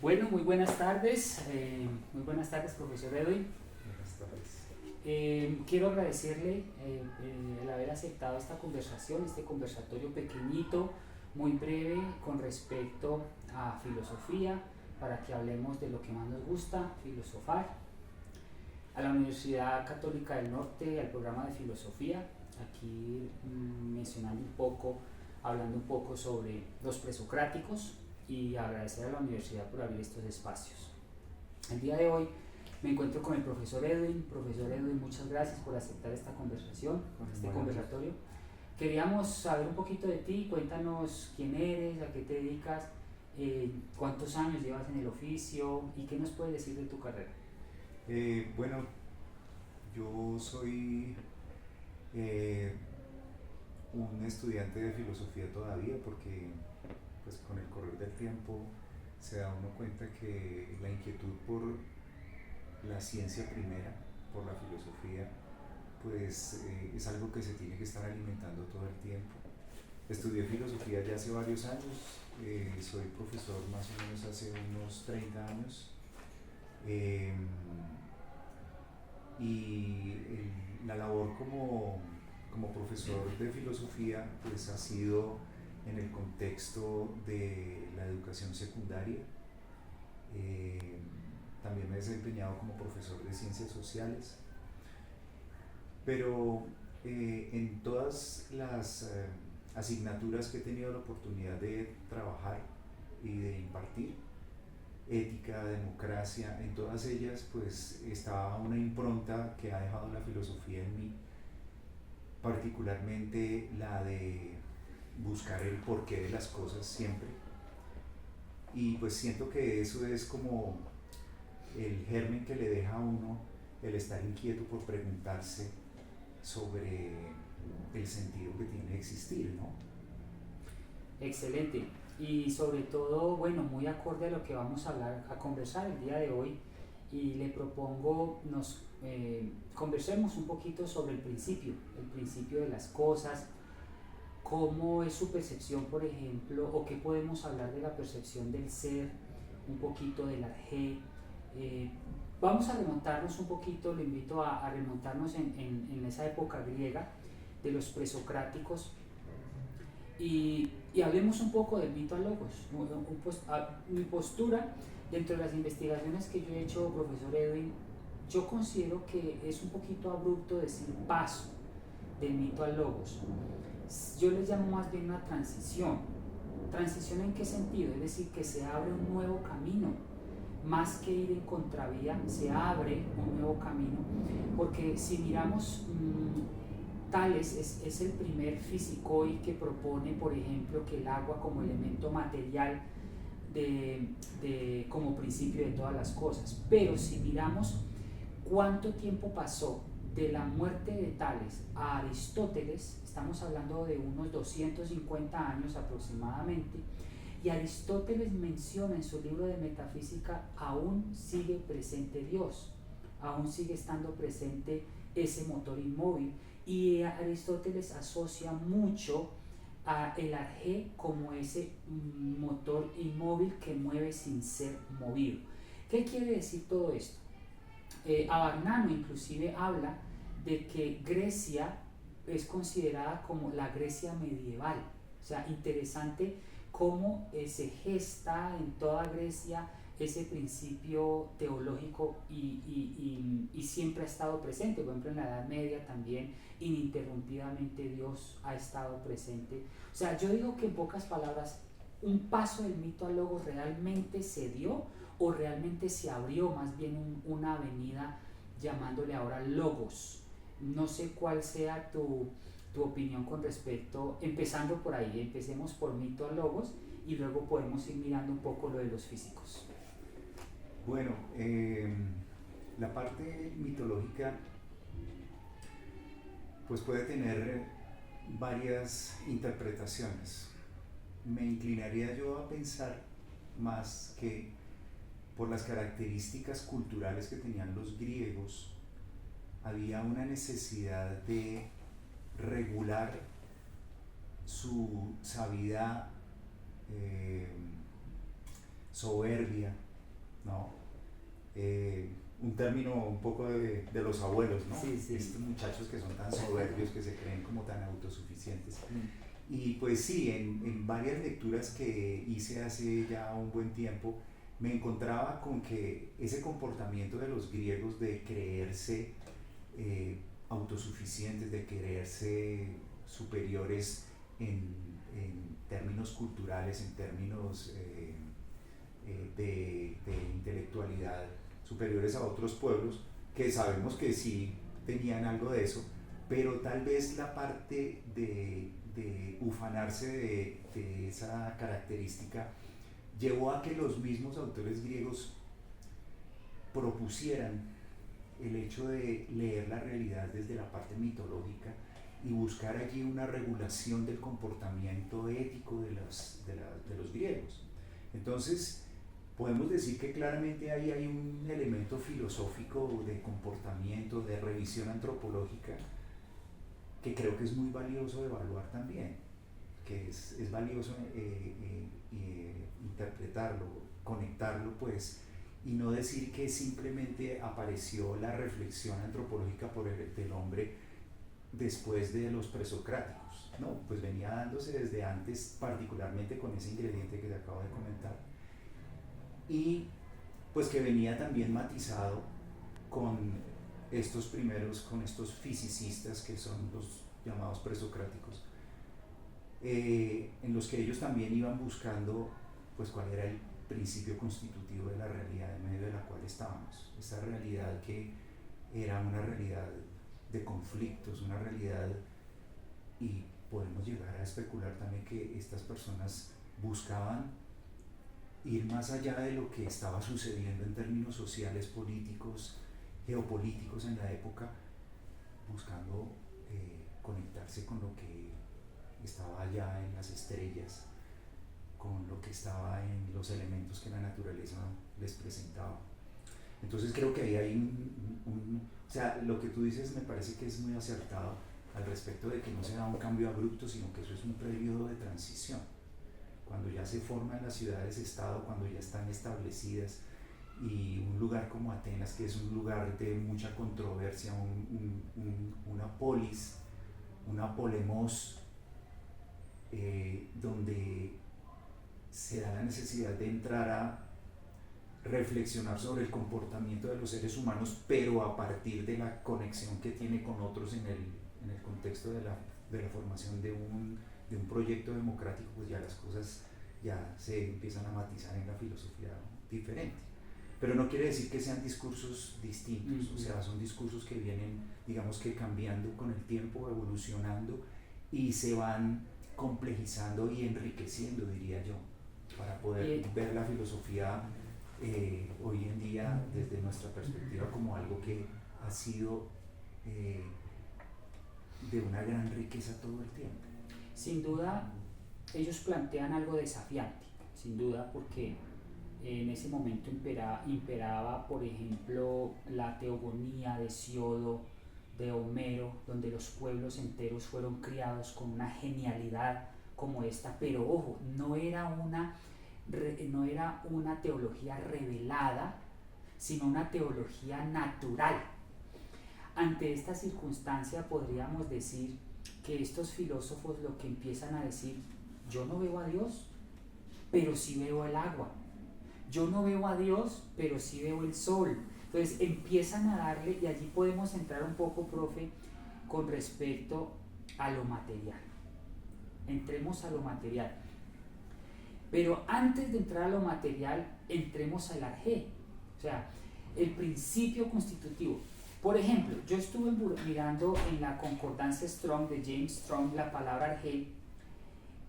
Bueno, muy buenas tardes, profesor Edwin. Buenas tardes. Quiero agradecerle el haber aceptado esta conversación, este conversatorio pequeñito, muy breve, con respecto a filosofía, para que hablemos de lo que más nos gusta, filosofar. A la Universidad Católica del Norte, al programa de filosofía, aquí mencionando un poco, hablando un poco sobre los presocráticos, y agradecer a la universidad por abrir estos espacios. El día de hoy me encuentro con el profesor Edwin. Profesor Edwin, muchas gracias por aceptar esta conversación, este conversatorio. Queríamos saber un poquito de ti. Cuéntanos quién eres, a qué te dedicas, cuántos años llevas en el oficio y qué nos puedes decir de tu carrera. Bueno, yo soy un estudiante de filosofía todavía porque pues con el correr del tiempo se da uno cuenta que la inquietud por la ciencia primera, por la filosofía, pues es algo que se tiene que estar alimentando todo el tiempo. Estudié filosofía ya hace varios años, soy profesor más o menos hace unos 30 años. Eh, la labor como profesor de filosofía pues ha sido en el contexto de la educación secundaria. Eh, También me he desempeñado como profesor de ciencias sociales, pero en todas las asignaturas que he tenido la oportunidad de trabajar y de impartir, ética, democracia, en todas ellas pues estaba una impronta que ha dejado la filosofía en mí, particularmente la de buscar el porqué de las cosas siempre. Y pues siento que eso es como el germen que le deja a uno el estar inquieto por preguntarse sobre el sentido que tiene de existir, ¿no? Excelente. Y sobre todo, bueno, muy acorde a lo que vamos a hablar, a conversar el día de hoy, y le propongo nos conversemos un poquito sobre el principio de las cosas, cómo es su percepción, por ejemplo, o qué podemos hablar de la percepción del ser, un poquito del arjé. Vamos a remontarnos un poquito, le invito a remontarnos en esa época griega de los presocráticos, y hablemos un poco del mito a logos. Mi postura dentro de las investigaciones que yo he hecho, profesor Edwin, yo considero que es un poquito abrupto decir paso del mito al logos. Yo les llamo más bien una transición. ¿Transición en qué sentido? Es decir, que se abre un nuevo camino. Más que ir en contravía, se abre un nuevo camino. Porque si miramos, Tales es el primer físico que propone, por ejemplo, que el agua como elemento material como principio de todas las cosas. Pero si miramos cuánto tiempo pasó de la muerte de Tales a Aristóteles, estamos hablando de unos 250 años aproximadamente, y Aristóteles menciona en su libro de Metafísica: aún sigue presente Dios, aún sigue estando presente ese motor inmóvil, y Aristóteles asocia mucho a el arjé como ese motor inmóvil que mueve sin ser movido. ¿Qué quiere decir todo esto? Abarnano inclusive habla de que Grecia es considerada como la Grecia medieval. O sea, interesante cómo se gesta en toda Grecia ese principio teológico, y siempre ha estado presente. Por ejemplo, en la Edad Media también ininterrumpidamente Dios ha estado presente. O sea, yo digo que en pocas palabras, un paso del mito al logos realmente se dio, o realmente se abrió más bien una avenida llamándole ahora logos. No sé cuál sea tu opinión con respecto, empezando por ahí. Empecemos por mito a logos y luego podemos ir mirando un poco lo de los físicos. Bueno, la parte mitológica pues puede tener varias interpretaciones. Me inclinaría yo a pensar más que por las características culturales que tenían los griegos, había una necesidad de regular su sabida soberbia ¿no? Un término un poco de los abuelos, ¿no? Sí, sí. Estos muchachos que son tan soberbios, que se creen como tan autosuficientes. Mm. Y pues sí, en varias lecturas que hice hace ya un buen tiempo, me encontraba con que ese comportamiento de los griegos de creerse autosuficientes, de creerse superiores en términos culturales, en términos de intelectualidad, superiores a otros pueblos, que sabemos que sí tenían algo de eso, pero tal vez la parte de ufanarse de esa característica llevó a que los mismos autores griegos propusieran el hecho de leer la realidad desde la parte mitológica y buscar allí una regulación del comportamiento ético de los griegos. Entonces, podemos decir que claramente ahí hay un elemento filosófico de comportamiento, de revisión antropológica, que creo que es muy valioso evaluar también, que es valioso interpretarlo, conectarlo, pues, y no decir que simplemente apareció la reflexión antropológica del hombre después de los presocráticos. No, pues venía dándose desde antes, particularmente con ese ingrediente que te acabo de comentar, y pues que venía también matizado con con estos fisicistas que son los llamados presocráticos, en los que ellos también iban buscando pues cuál era el principio constitutivo de la realidad en medio de la cual estábamos, esa realidad que era una realidad de conflictos, una realidad, y podemos llegar a especular también que estas personas buscaban ir más allá de lo que estaba sucediendo en términos sociales, políticos, geopolíticos en la época, buscando conectarse con lo que estaba allá en las estrellas, con lo que estaba en los elementos que la naturaleza les presentaba. Entonces creo que ahí hay o sea, lo que tú dices me parece que es muy acertado al respecto de que no se da un cambio abrupto, sino que eso es un periodo de transición. Cuando ya se forman las ciudades-estado, cuando ya están establecidas, y un lugar como Atenas, que es un lugar de mucha controversia, una polis, una polemos, donde se da la necesidad de entrar a reflexionar sobre el comportamiento de los seres humanos, pero a partir de la conexión que tiene con otros en el contexto de la formación de un proyecto democrático, pues ya las cosas ya se empiezan a matizar en la filosofía diferente. Pero no quiere decir que sean discursos distintos, o sea, son discursos que vienen, digamos que cambiando con el tiempo, evolucionando, y se van complejizando y enriqueciendo, diría yo, para poder ver la filosofía hoy en día desde nuestra perspectiva como algo que ha sido de una gran riqueza todo el tiempo. Sin duda, ellos plantean algo desafiante, sin duda, porque en ese momento imperaba, por ejemplo, la teogonía de Hesiodo, de Homero, donde los pueblos enteros fueron criados con una genialidad como esta, pero ojo, no era una teología revelada, sino una teología natural. Ante esta circunstancia podríamos decir que estos filósofos lo que empiezan a decir: yo no veo a Dios, pero sí veo el agua. Yo no veo a Dios, pero sí veo el sol. Entonces empiezan a darle, y allí podemos entrar un poco, profe, con respecto a lo material. Entremos a lo material. Pero antes de entrar a lo material, entremos al arjé, o sea, el principio constitutivo. Por ejemplo, yo estuve mirando en la concordancia Strong de James Strong la palabra arjé,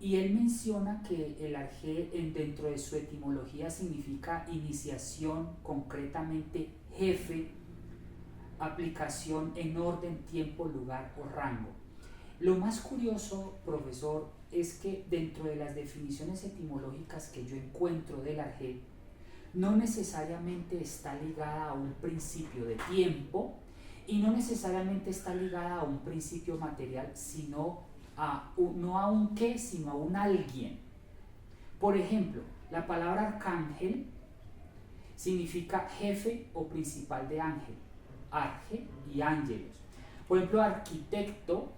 y él menciona que el arjé dentro de su etimología significa iniciación, concretamente jefe, aplicación en orden, tiempo, lugar o rango. Lo más curioso, profesor, es que dentro de las definiciones etimológicas que yo encuentro del arjé, no necesariamente está ligada a un principio de tiempo y no necesariamente está ligada a un principio material, sino no a un qué, sino a un alguien. Por ejemplo, la palabra arcángel significa jefe o principal de ángel, arge y ángelos. Por ejemplo, arquitecto,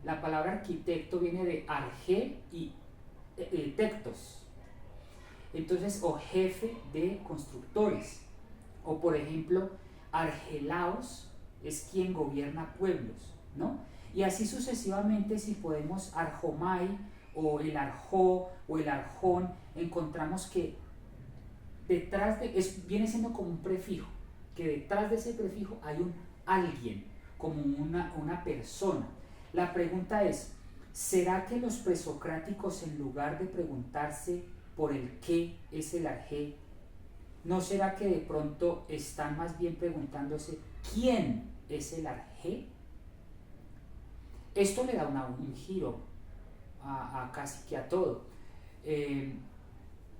la palabra arquitecto viene de arge y tectos. Entonces, o jefe de constructores. O por ejemplo, argelaos es quien gobierna pueblos, ¿no? Y así sucesivamente, si podemos, arjomai o el arjó o el arjón, encontramos que detrás de, viene siendo como un prefijo, que detrás de ese prefijo hay un alguien, como una persona. La pregunta es, ¿será que los presocráticos, en lugar de preguntarse por el qué es el arjé, no será que de pronto están más bien preguntándose quién es el arjé? Esto le da un giro a casi que a todo,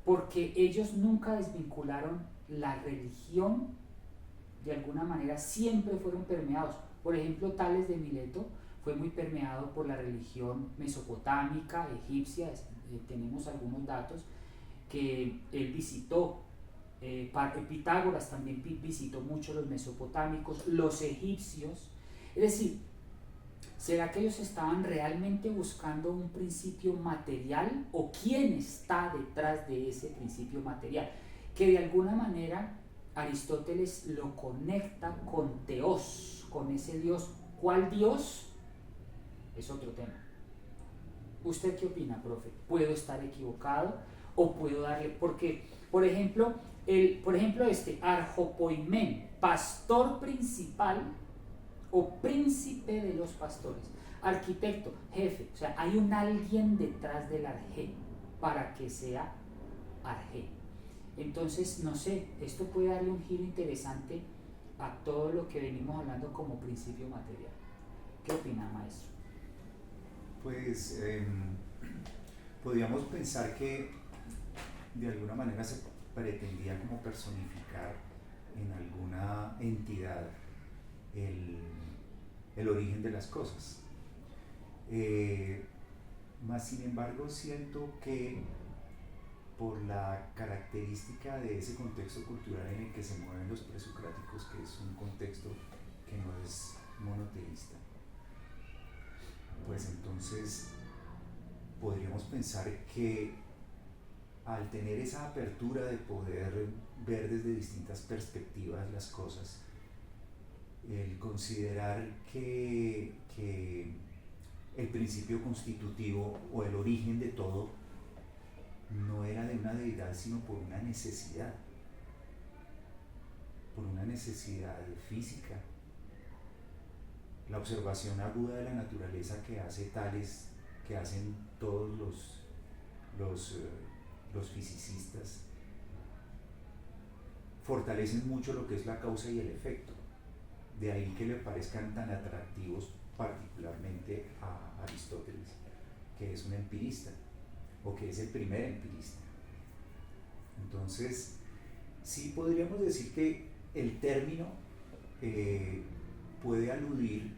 porque ellos nunca desvincularon la religión, de alguna manera siempre fueron permeados. Por ejemplo, Tales de Mileto fue muy permeado por la religión mesopotámica, egipcia. Tenemos algunos datos que él visitó. Pitágoras también visitó mucho los mesopotámicos, los egipcios. Es decir, ¿será que ellos estaban realmente buscando un principio material, o quién está detrás de ese principio material? Que de alguna manera Aristóteles lo conecta con Teos, con ese Dios. ¿Cuál Dios? Es otro tema. ¿Usted qué opina, profe? ¿Puedo estar equivocado o puedo darle? Porque, por ejemplo, arjopoimen, pastor principal o príncipe de los pastores, arquitecto, jefe, o sea, hay un alguien detrás del arjé para que sea arjé. Entonces, no sé, esto puede darle un giro interesante a todo lo que venimos hablando como principio material. ¿Qué opina, maestro? Pues podríamos pensar que de alguna manera se pretendía como personificar en alguna entidad el origen de las cosas. Más sin embargo, siento que por la característica de ese contexto cultural en el que se mueven los presocráticos, que es un contexto que no es monoteísta, pues entonces podríamos pensar que al tener esa apertura de poder ver desde distintas perspectivas las cosas, el considerar que el principio constitutivo o el origen de todo no era de una deidad, sino por una necesidad física. La observación aguda de la naturaleza que hace Tales, que hacen todos los fisicistas, fortalecen mucho lo que es la causa y el efecto. De ahí que le parezcan tan atractivos particularmente a Aristóteles, que es un empirista, o que es el primer empirista. Entonces, sí podríamos decir que el término puede aludir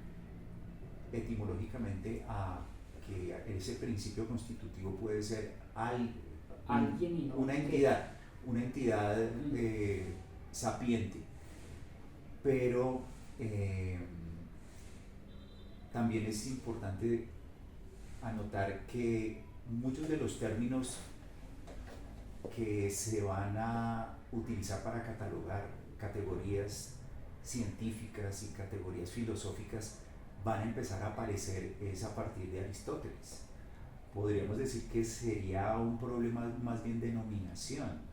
etimológicamente a que ese principio constitutivo puede ser alguien y no una entidad sapiente, pero también es importante anotar que muchos de los términos que se van a utilizar para catalogar categorías científicas y categorías filosóficas van a empezar a aparecer es a partir de Aristóteles. Podríamos decir que sería un problema más bien de nominación,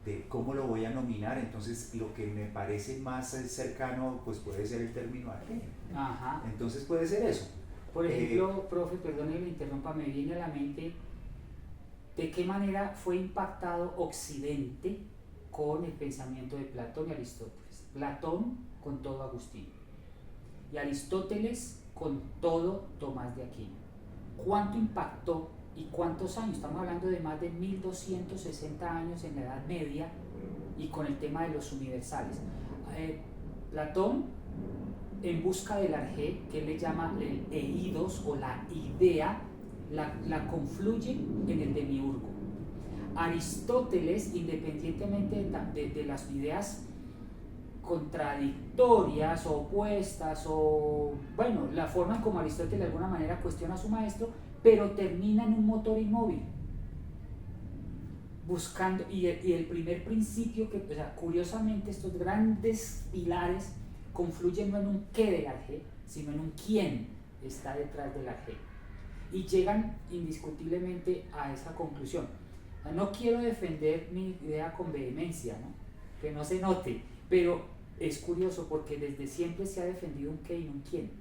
de cómo lo voy a nominar. Entonces lo que me parece más cercano pues puede ser el término arjé. Ajá. Entonces puede ser eso. Por ejemplo, profe, perdone que le interrumpa, me viene a la mente de qué manera fue impactado Occidente con el pensamiento de Platón y Aristóteles. Platón con todo Agustín y Aristóteles con todo Tomás de Aquino. ¿Cuánto impactó y cuántos años? Estamos hablando de más de 1260 años en la Edad Media, y con el tema de los universales. Platón, en busca del arjé, que él le llama el eidos o la idea, la confluye en el demiurgo. Aristóteles, independientemente de las ideas contradictorias, opuestas, o bueno, la forma como Aristóteles de alguna manera cuestiona a su maestro, pero termina en un motor inmóvil, buscando, y el primer principio, que, o sea, curiosamente estos grandes pilares confluyen no en un qué de la G, sino en un quién está detrás de la G, y llegan indiscutiblemente a esa conclusión. O sea, no quiero defender mi idea con vehemencia, ¿no? Que no se note, pero es curioso porque desde siempre se ha defendido un qué y un quién.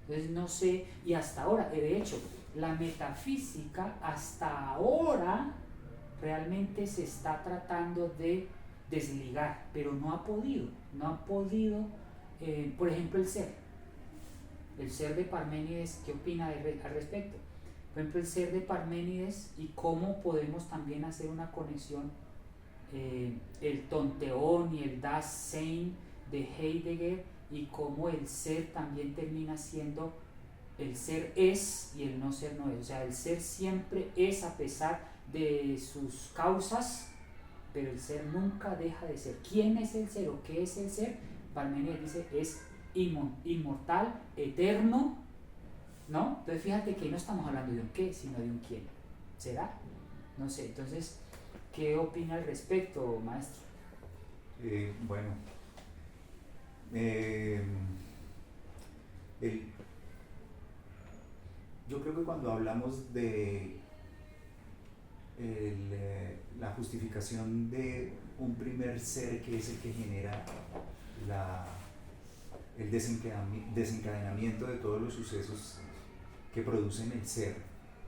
Entonces no sé, y hasta ahora, de hecho, la metafísica hasta ahora realmente se está tratando de desligar, pero no ha podido, por ejemplo, el ser de Parménides. ¿Qué opina al respecto? Por ejemplo, el ser de Parménides, y cómo podemos también hacer una conexión, el Tonteón y el Dasein de Heidegger, y cómo el ser también termina siendo, el ser es y el no ser no es. O sea, el ser siempre es a pesar de sus causas, pero el ser nunca deja de ser. ¿Quién es el ser o qué es el ser? Parménides dice es inmortal, eterno, ¿no? Entonces fíjate que no estamos hablando de un qué, sino de un quién. ¿Será? No sé. Entonces, ¿qué opina al respecto, maestro? Bueno, yo creo que cuando hablamos de la justificación de un primer ser que es el que genera el desencadenamiento de todos los sucesos que producen el ser,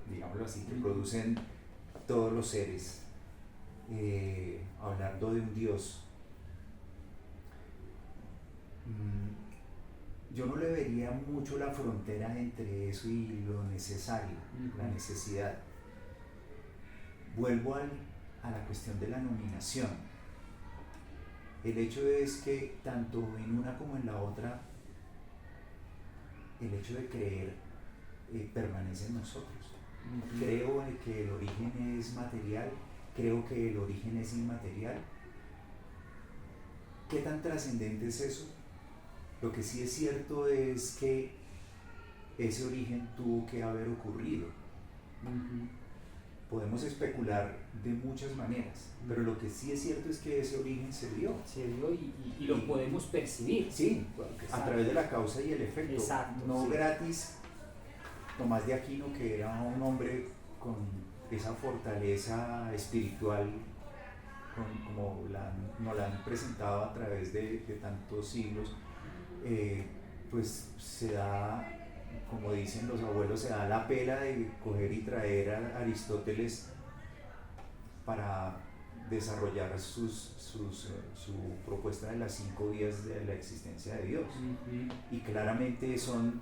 digámoslo así, que producen todos los seres, hablando de un Dios, yo no le vería mucho la frontera entre eso y lo necesario, la necesidad. Vuelvo a la cuestión de la nominación. El hecho es que tanto en una como en la otra, el hecho de creer permanece en nosotros. Creo que el origen es material, creo que el origen es inmaterial. ¿Qué tan trascendente es eso? Lo que sí es cierto es que ese origen tuvo que haber ocurrido. Podemos especular de muchas maneras, pero lo que sí es cierto es que ese origen se dio. Se dio y lo podemos percibir. Sí, a través de la causa y el efecto. Exacto, no sí. Gratis, Tomás de Aquino, que era un hombre con esa fortaleza espiritual, como nos la han presentado a través de tantos siglos, pues se da, como dicen los abuelos, se da la pela de coger y traer a Aristóteles para desarrollar su propuesta de las 5 vías de la existencia de Dios. Y claramente son,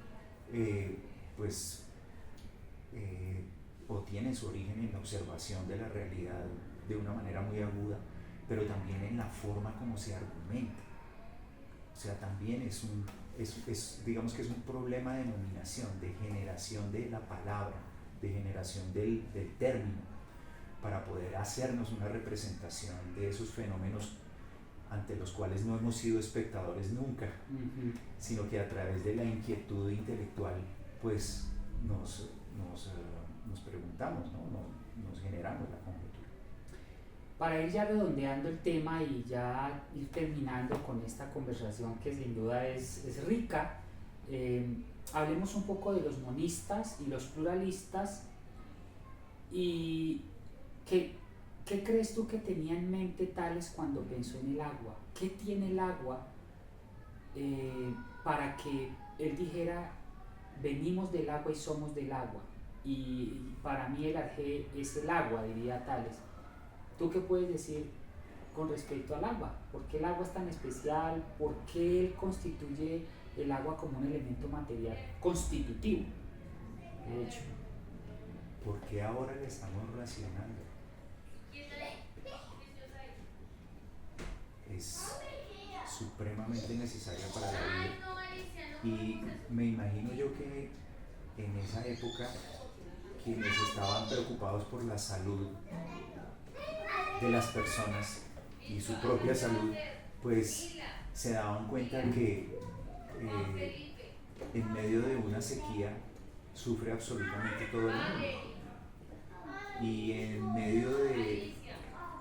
o tienen su origen en la observación de la realidad de una manera muy aguda, pero también en la forma como se argumenta. O sea, también digamos que es un problema de nominación, de generación de la palabra, de generación del término, para poder hacernos una representación de esos fenómenos ante los cuales no hemos sido espectadores nunca, sino que a través de la inquietud intelectual pues nos preguntamos, ¿no? nos generamos la conjetura. Para ir ya redondeando el tema y ya ir terminando con esta conversación que sin duda es rica, hablemos un poco de los monistas y los pluralistas. ¿Y qué crees tú que tenía en mente Tales cuando pensó en el agua? ¿Qué tiene el agua para que él dijera venimos del agua y somos del agua? Y para mí el arjé es el agua, diría Tales. ¿Tú qué puedes decir con respecto al agua? ¿Por qué el agua es tan especial? ¿Por qué él constituye el agua como un elemento material constitutivo? De hecho, ¿por qué ahora le estamos racionando? Es supremamente necesaria para la vida. Y me imagino yo que en esa época quienes estaban preocupados por la salud de las personas y su propia salud, pues se daban cuenta que en medio de una sequía sufre absolutamente todo el mundo. Y en medio de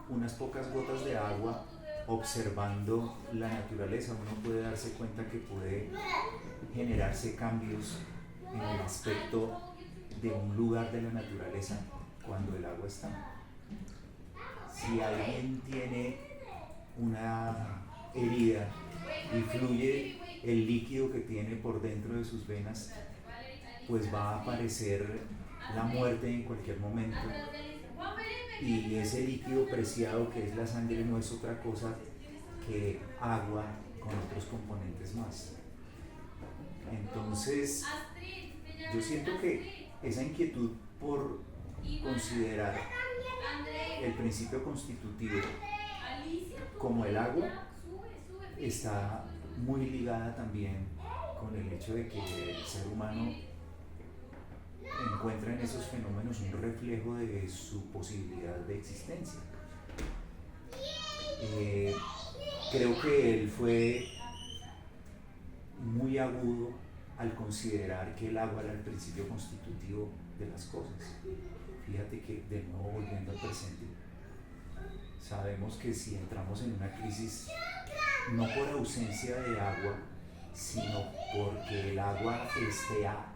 unas pocas gotas de agua, observando la naturaleza, uno puede darse cuenta que puede generarse cambios en el aspecto de un lugar de la naturaleza cuando el agua está. Si alguien tiene una herida y fluye el líquido que tiene por dentro de sus venas, pues va a aparecer la muerte en cualquier momento. Y ese líquido preciado que es la sangre no es otra cosa que agua con otros componentes más. Entonces, yo siento que esa inquietud por considerar el principio constitutivo como el agua está muy ligada también con el hecho de que el ser humano encuentra en esos fenómenos un reflejo de su posibilidad de existencia. Creo que él fue muy agudo al considerar que el agua era el principio constitutivo de las cosas. Fíjate que, de nuevo volviendo al presente, sabemos que si entramos en una crisis, no por ausencia de agua, sino porque el agua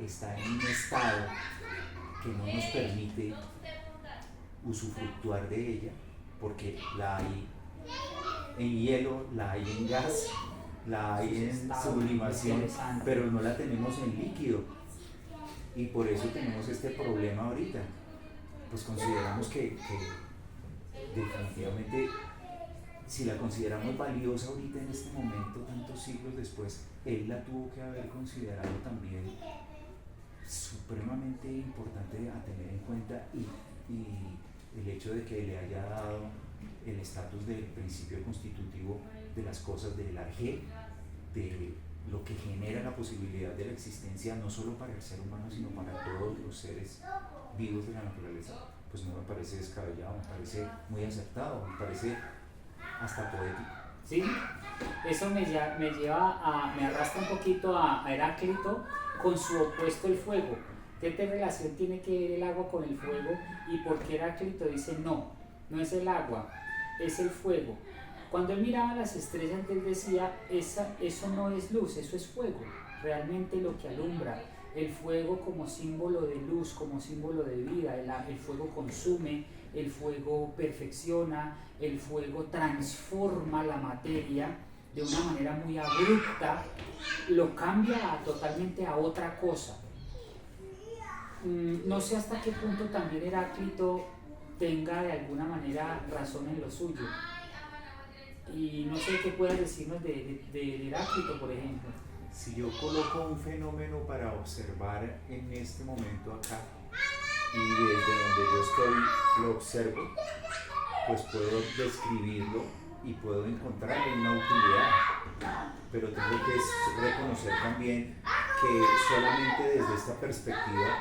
está en un estado que no nos permite usufructuar de ella, porque la hay en hielo, la hay en gas, la hay en sublimación, pero no la tenemos en líquido, y por eso tenemos este problema ahorita. Pues consideramos que definitivamente, si la consideramos valiosa ahorita en este momento, tantos siglos después, él la tuvo que haber considerado también supremamente importante a tener en cuenta, y el hecho de que le haya dado el estatus del principio constitutivo de las cosas, del arjé, de lo que genera la posibilidad de la existencia no solo para el ser humano, sino para todos los seres vivos de la naturaleza, pues no me parece descabellado, me parece muy acertado, me parece hasta poético. Sí, eso me arrastra un poquito a Heráclito con su opuesto, el fuego. ¿Qué relación tiene que ver el agua con el fuego? Y por qué Heráclito dice no es el agua, es el fuego. Cuando él miraba las estrellas, él decía, eso no es luz, eso es fuego. Realmente lo que alumbra, el fuego como símbolo de luz, como símbolo de vida, el fuego consume, el fuego perfecciona, el fuego transforma la materia de una manera muy abrupta, lo cambia totalmente a otra cosa. No sé hasta qué punto también Heráclito tenga de alguna manera razón en lo suyo. Y no sé qué puedas decirnos de Heráclito, por ejemplo. Si yo coloco un fenómeno para observar en este momento acá, y desde donde yo estoy lo observo, pues puedo describirlo y puedo encontrarle una utilidad, pero tengo que reconocer también que solamente desde esta perspectiva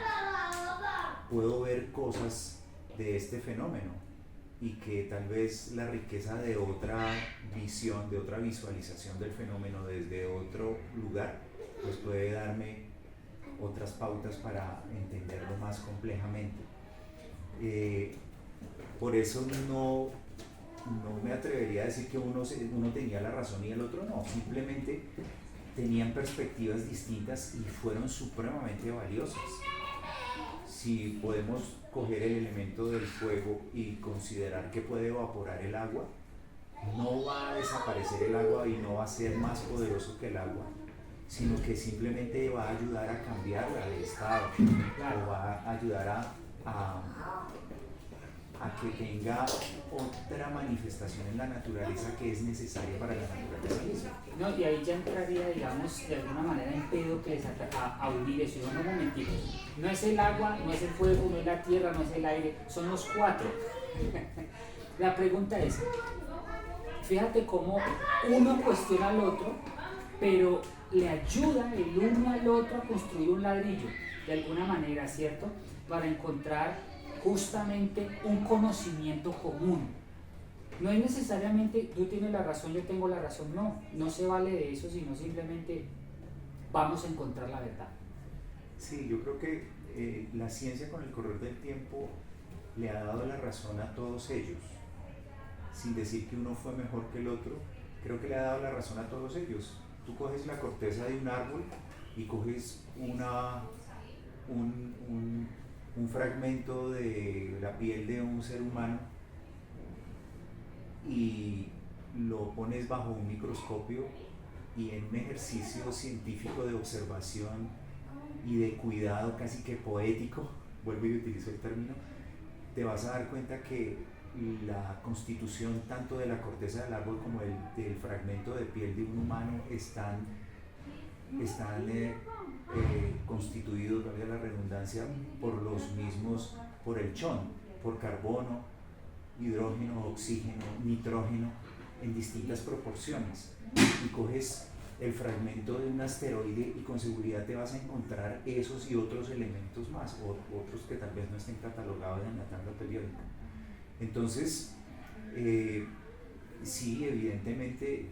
puedo ver cosas de este fenómeno, y que tal vez la riqueza de otra visión, de otra visualización del fenómeno desde otro lugar, pues puede darme otras pautas para entenderlo más complejamente. Por eso no me atrevería a decir que uno tenía la razón y el otro no, simplemente tenían perspectivas distintas y fueron supremamente valiosas. Si podemos coger el elemento del fuego y considerar que puede evaporar el agua, no va a desaparecer el agua y no va a ser más poderoso que el agua, sino que simplemente va a ayudar a cambiarla de estado, o va a ayudar a que tenga otra manifestación en la naturaleza que es necesaria para la naturaleza misma. No, y ahí ya entraría, digamos, de alguna manera Empédocles a unir eso. No, momentito. No es el agua, no es el fuego, no es la tierra, no es el aire, son los cuatro. La pregunta es, fíjate cómo uno cuestiona al otro, pero le ayuda el uno al otro a construir un ladrillo, de alguna manera, ¿cierto? Para encontrar justamente un conocimiento común. No es necesariamente tú tienes la razón, yo tengo la razón, no se vale de eso, sino simplemente vamos a encontrar la verdad. Sí, yo creo que la ciencia con el correr del tiempo le ha dado la razón a todos ellos, sin decir que uno fue mejor que el otro, creo que le ha dado la razón a todos ellos. Tú coges la corteza de un árbol y coges un fragmento de la piel de un ser humano y lo pones bajo un microscopio y en un ejercicio científico de observación y de cuidado casi que poético, vuelvo y utilizo el término, te vas a dar cuenta que la constitución tanto de la corteza del árbol como del fragmento de piel de un humano están constituidos, valga la redundancia, por los mismos, por el chon, por carbono, hidrógeno, oxígeno, nitrógeno en distintas proporciones. Y coges el fragmento de un asteroide y con seguridad te vas a encontrar esos y otros elementos más, o otros que tal vez no estén catalogados en la tabla periódica. Entonces, sí, evidentemente,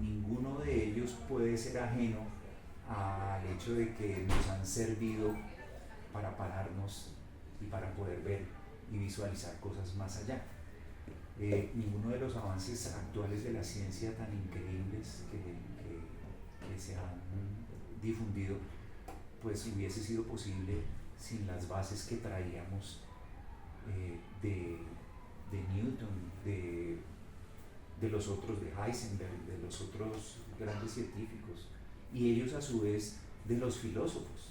ninguno de ellos puede ser ajeno al hecho de que nos han servido para pararnos y para poder ver y visualizar cosas más allá. Ninguno de los avances actuales de la ciencia tan increíbles que se han difundido pues hubiese sido posible sin las bases que traíamos de Newton, de los otros, de Heisenberg, de los otros grandes científicos, y ellos a su vez de los filósofos.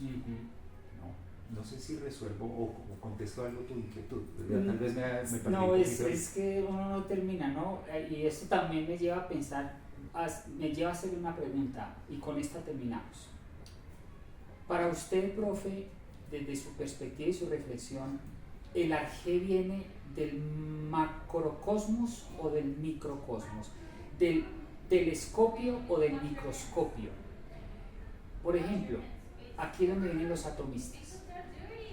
No sé si resuelvo o contesto algo tu inquietud. Tal vez me perdí no, un es que uno no termina, ¿no? Y esto también me lleva a pensar, me lleva a hacer una pregunta, y con esta terminamos. Para usted, profe, desde su perspectiva y su reflexión, ¿el Arjé viene del macrocosmos o del microcosmos? ¿Del telescopio o del microscopio? Por ejemplo, aquí es donde vienen los atomistas.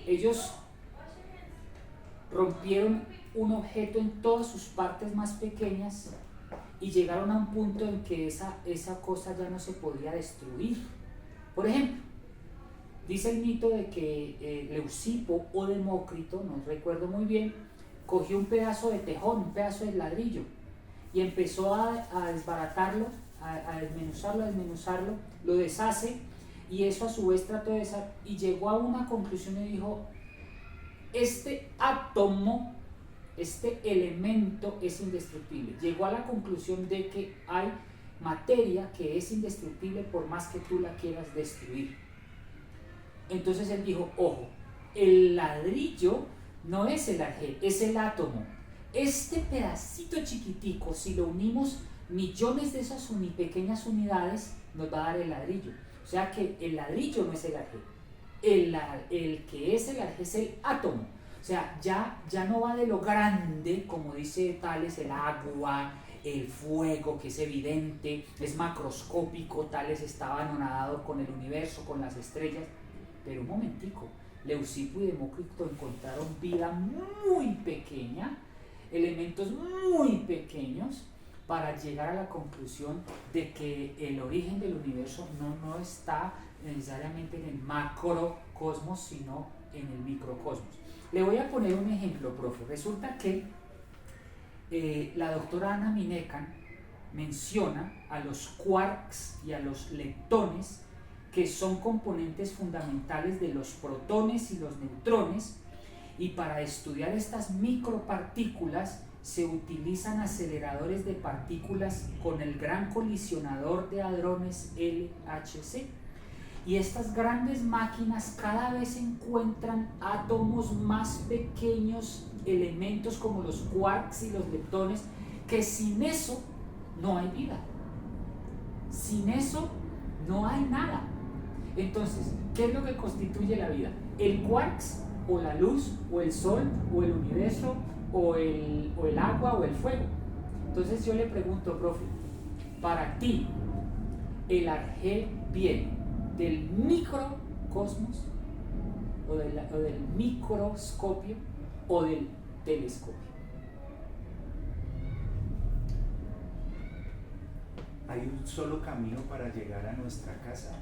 Ellos rompieron un objeto en todas sus partes más pequeñas y llegaron a un punto en que esa cosa ya no se podía destruir. Por ejemplo, dice el mito de que Leucipo o Demócrito, no recuerdo muy bien, cogió un pedazo de tejón, un pedazo de ladrillo y empezó a desbaratarlo, a desmenuzarlo, lo deshace y eso a su vez trató de y llegó a una conclusión y dijo: este átomo, este elemento es indestructible. Llegó a la conclusión de que hay materia que es indestructible por más que tú la quieras destruir. Entonces él dijo: ojo, el ladrillo no es el Arjé, es el átomo. Este pedacito chiquitico, si lo unimos millones de esas pequeñas unidades, nos va a dar el ladrillo. O sea que el ladrillo no es el Arjé, el que es el Arjé es el átomo. O sea, ya no va de lo grande, como dice Tales, el agua, el fuego, que es evidente, es macroscópico. Tales estaba anonadado con el universo, con las estrellas. Pero un momentico, Leucipo y Demócrito encontraron vida muy pequeña, elementos muy pequeños, para llegar a la conclusión de que el origen del universo no está necesariamente en el macrocosmos, sino en el microcosmos. Le voy a poner un ejemplo, profe. Resulta que la doctora Anna Minekan menciona a los quarks y a los leptones, que son componentes fundamentales de los protones y los neutrones, y para estudiar estas micropartículas se utilizan aceleradores de partículas con el gran colisionador de hadrones LHC. Y estas grandes máquinas cada vez encuentran átomos más pequeños, elementos como los quarks y los leptones, que sin eso no hay vida. Sin eso no hay nada. Entonces, ¿qué es lo que constituye la vida? ¿El quarks, o la luz, o el sol, o el universo, o el agua, o el fuego? Entonces yo le pregunto, profe, para ti, ¿el Arjé viene del microcosmos, o del microscopio, o del telescopio? hay un solo camino para llegar a nuestra casa.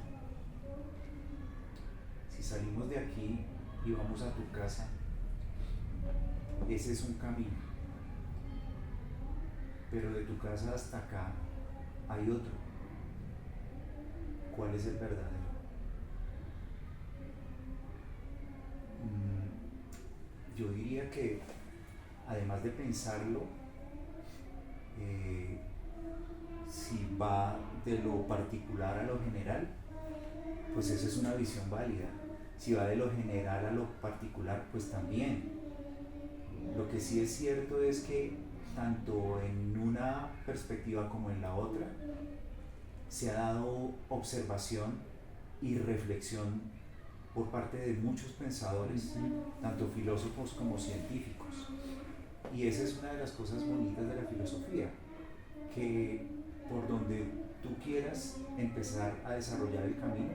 Si salimos de aquí y vamos a tu casa, ese es un camino. Pero de tu casa hasta acá hay otro. ¿Cuál es el verdadero? Yo diría que, además de pensarlo, si va de lo particular a lo general, pues esa es una visión válida. Si va de lo general a lo particular, pues también. Lo que sí es cierto es que tanto en una perspectiva como en la otra, se ha dado observación y reflexión por parte de muchos pensadores, tanto filósofos como científicos. Y esa es una de las cosas bonitas de la filosofía, que por donde tú quieras empezar a desarrollar el camino,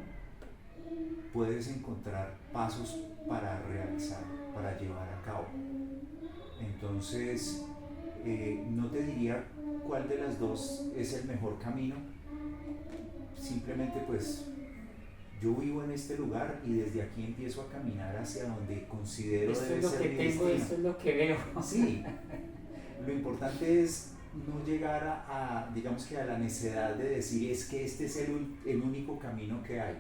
puedes encontrar pasos para realizar, para llevar a cabo. Entonces, no te diría cuál de las dos es el mejor camino, simplemente pues yo vivo en este lugar y desde aquí empiezo a caminar hacia donde considero esto debe es lo ser que mi tengo, destino. esto es lo que veo. Sí, lo importante es no llegar digamos que a la necedad de decir es que este es el único camino que hay.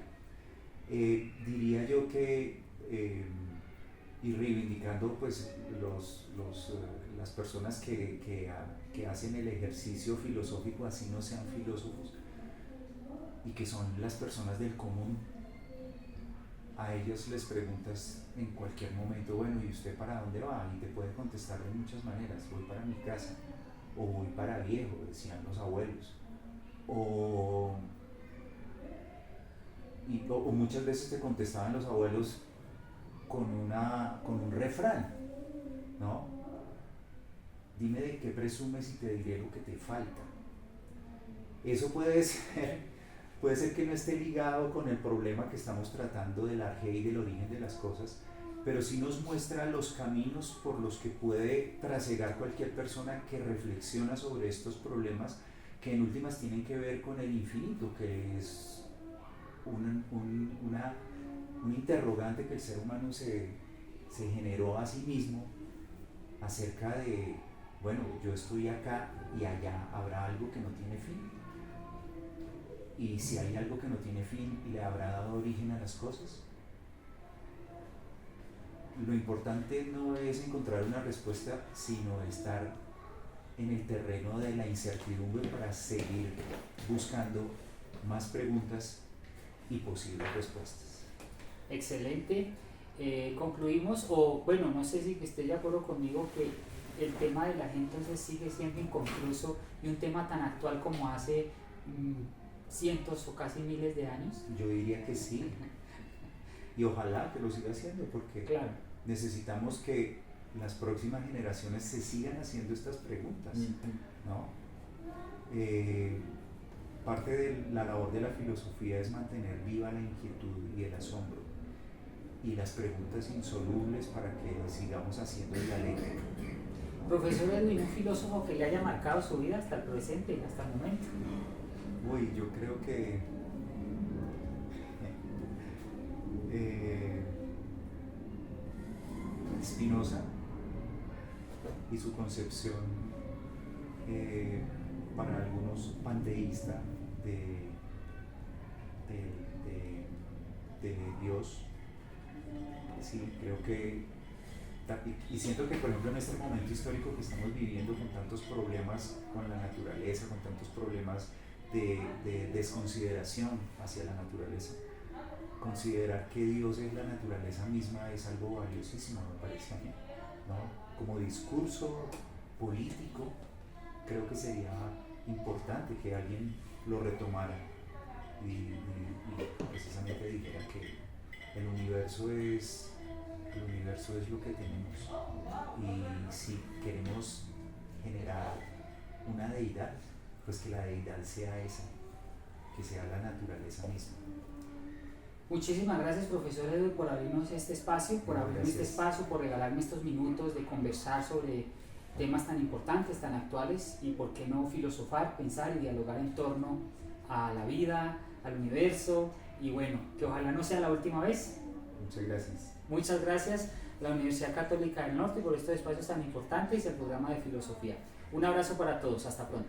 Diría yo que, y reivindicando pues las personas que hacen el ejercicio filosófico, así no sean filósofos, y que son las personas del común, a ellos les preguntas en cualquier momento, bueno, ¿y usted para dónde va? Y te puede contestar de muchas maneras: voy para mi casa, o voy para viejo, decían los abuelos, o muchas veces te contestaban los abuelos con un refrán, ¿no? Dime de qué presumes y te diré lo que te falta. Eso puede ser que no esté ligado con el problema que estamos tratando del arjé y del origen de las cosas, pero sí nos muestra los caminos por los que puede trasegar cualquier persona que reflexiona sobre estos problemas, que en últimas tienen que ver con el infinito, que es una interrogante que el ser humano se generó a sí mismo acerca de, bueno, yo estoy acá y allá habrá algo que no tiene fin. Y si hay algo que no tiene fin, ¿le habrá dado origen a las cosas? Lo importante no es encontrar una respuesta, sino estar en el terreno de la incertidumbre para seguir buscando más preguntas y posibles respuestas. Excelente. Concluimos, o bueno, no sé si esté de acuerdo conmigo, que el tema de la gente entonces sigue siendo inconcluso, y un tema tan actual como hace cientos o casi miles de años. Yo diría que sí, y ojalá que lo siga haciendo, porque claro, necesitamos que las próximas generaciones se sigan haciendo estas preguntas, ¿no? Parte de la labor de la filosofía es mantener viva la inquietud y el asombro, y las preguntas insolubles para que sigamos haciendo dialéctica. Profesor Edwin, un filósofo que le haya marcado su vida hasta el presente, hasta el momento. Uy, yo creo que Spinoza y su concepción, para algunos panteísta de Dios. Sí, creo que, y siento que por ejemplo en este momento histórico que estamos viviendo, con tantos problemas con la naturaleza, con tantos problemas de desconsideración hacia la naturaleza, considerar que Dios es la naturaleza misma es algo valiosísimo, me parece a mí, ¿no? Como discurso político, creo que sería importante que alguien lo retomara y precisamente dijera que el universo es lo que tenemos, y si queremos generar una deidad, pues que la deidad sea esa, que sea la naturaleza misma. Muchísimas gracias, profesor Edwin, por abrirnos este espacio, por abrirme este Gracias. espacio, por regalarme estos minutos de conversar sobre temas tan importantes, tan actuales, y por qué no filosofar, pensar y dialogar en torno a la vida, al universo, y bueno, que ojalá no sea la última vez. Muchas gracias. Muchas gracias a la Universidad Católica del Norte por estos espacios tan importantes y el programa de filosofía. Un abrazo para todos, hasta pronto.